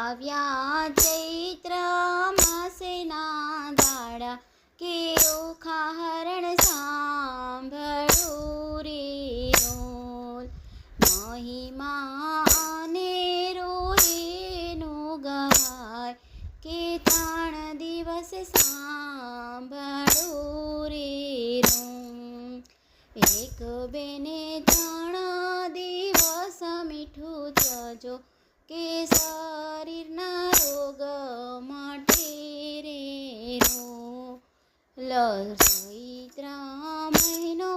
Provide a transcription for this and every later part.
આવ્યા ચૈત્ર માસના દાડા કે ઓખા હરણ સાંભળો રે રોલ મહિમા અનેરો એનો ગાય કે 3 દિવસ સાંભળો રે રોલ એક બેને 3 દિવસ મીઠું ત્યજો કે શરીરના રોગ મટે રે રોલ ચૈત્ર મહિનો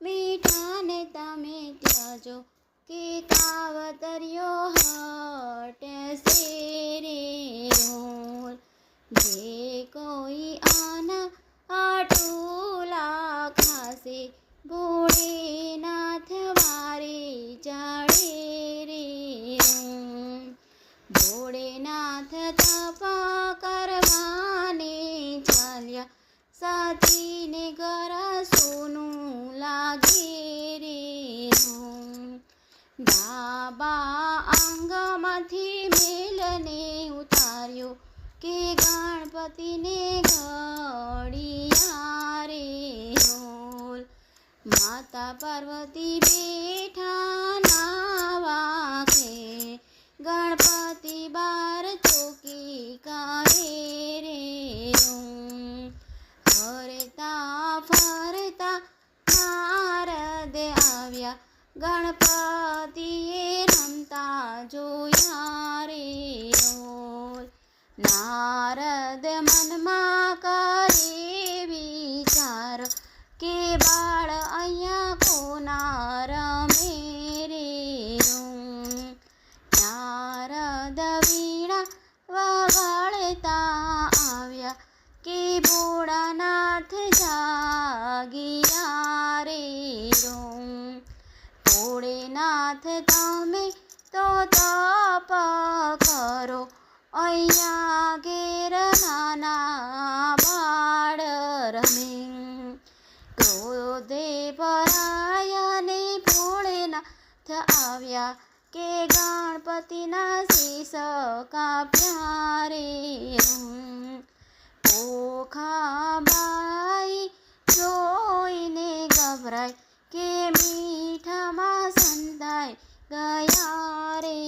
મીઠાને તમે ત્યજો કે કાવતર્યો હટશે રે રોલ જે કોઈ આના આટુલા ખાશે ભોળેનાથ વારે જાડે રે ભોળેનાથ તપા કરવાને ચાલ્યા સાથીને ઘર સોનું લાગે રે ડાબા આંગમાંથી મેલને ઉતાર્યો કે ગણપતિને ઘડિયા રે રોલ માતા પાર્વતી બેઠા નાવા કે ગણપતિ બાર ચોકી કરે રે હરતા ફરતા નારદ આવ્યા ગણપતિએ રમતા જોયા રે રોલ નારદ મનમાં કરે વિચાર કે બાળ અહીંયા કોના રમે રે નારદ વીણા વગાડતા આવ્યા કે ભોળાનાથ જાગીયા રે ભોળેનાથ તમે તો તપ કરો અહીંયા ઘેર નાના બાળ રમે ક્રોધે પરાયને ભોળેનાથ આવ્યા કે ગણપતિના શીશ કાપ્યા રે ઓખાબાઈ જોઈને ગભરાય કે મીઠામાં સંતાઈ ગયા રે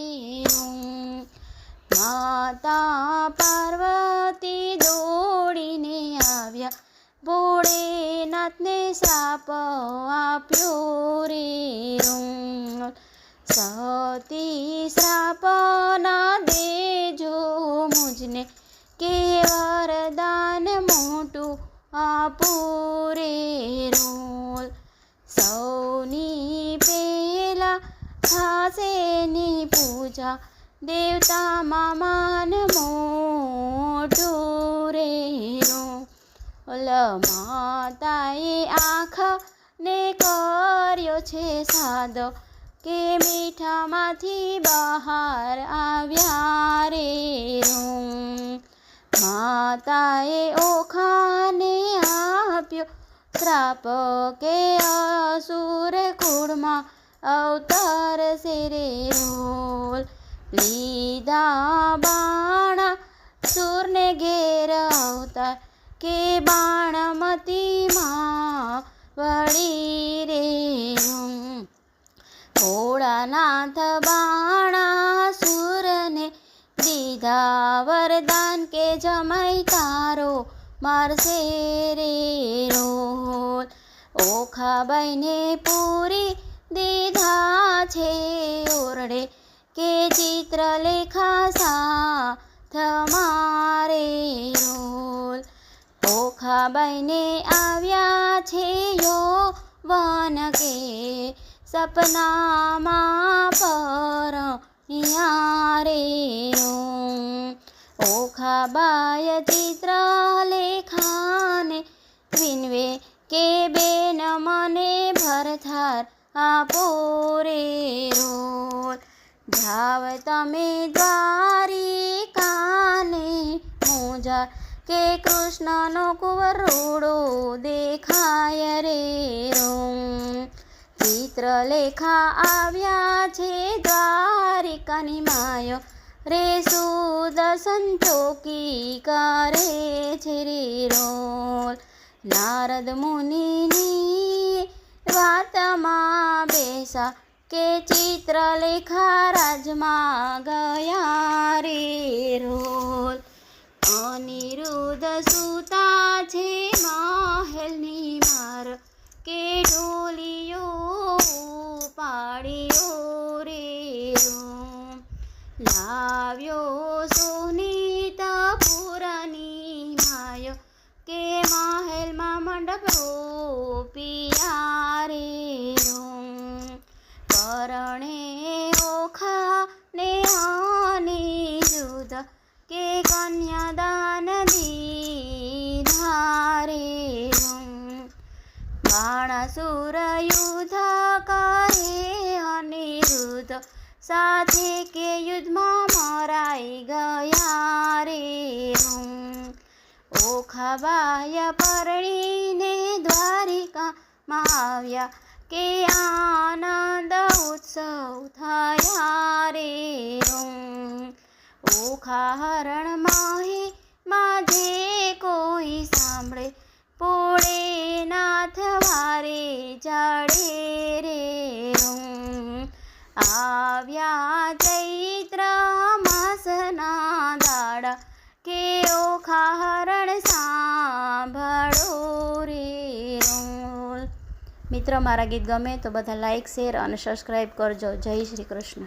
માતા પાર્વતી દોડીને આવ્યા ભોળેનાથને શાપ આપ્યો રે સતી શ્રાપ ના દેજો મુજને કે વરદાન મોટું આપો રે રોલ સૌની પેલા થાશે ની પૂજા દેવતામાં માન મોટું રે રોલ માતાએ આંખ ને કર્યો છે સાદો કે મીઠામાંથી બહાર આવ્યા રે માતાએ ઓખાને આપ્યો શ્રાપ કે અસુર કુળમાં અવતરશે રે રોલ લીધા બાણા સુરને ઘેર અવતાર કે બાણમતીમાં વળી રે ભોળાનાથ બાણાસુરને દીધા વરદાન કે જમાઈ તારો મારશે રે રોલ ઓખાબાઈને પૂરી દીધા છે ઓરડે કે ચિત્રલેખા સાથ મારે રોલ ઓખાબાઈને આવ્યા છે યૌવન કે સપનામાં પરણ્યા રે ઓખાબાય ચિત્રલેખાને વિનવે કે બેન મને ભરથાર આપો રે રોલ જાવ તમે દ્વારિકાને મોજા કે કૃષ્ણનો કુંવર રૂડો દેખાય રે ચિત્રલેખા આવ્યા છે દ્વારિકાની માયો રે સુદર્શન ચોકી કરે છે રે રોલ. નારદ મુનિની વાતમાં બેસા કે ચિત્રલેખા રાજમાં ગયા રે રોલ. અનિરુદ્ધ સૂતા છે મહેલની માર કે ઢોલિયો પાડ્યો રે રોમ. લાવ્યો સોનિતપુરની માય કે મહેલમાં મંડપ રોપિયા રે રોમ. પરણે ઓખા ને અનિરુદ્ધ કે કન્યાદાન દીધા રે રોમ. બાણાસુર યુદ્ધ કરે અનિરુદ્ધ સાથે કે યુદ્ધમાં મરાઈ ગયા રે રોમ. ઓખાબાય પરણીને દ્વારિકામાં આવ્યા કે આનંદ ઉત્સવ થયા રે રોમ. ઓખા હરણ માહે માঝে કોઈ સાંભળે પોળે નાથ વારે ચડે રે રોમ. આવ્યા ચૈત્ર માસના દાડા કે ઓખા હરણ સાંભળો રે રોલ. મિત્ર, મારા ગીત ગમે તો બધા લાઈક, શેર અને સબસ્ક્રાઈબ કરજો. જય શ્રી કૃષ્ણ.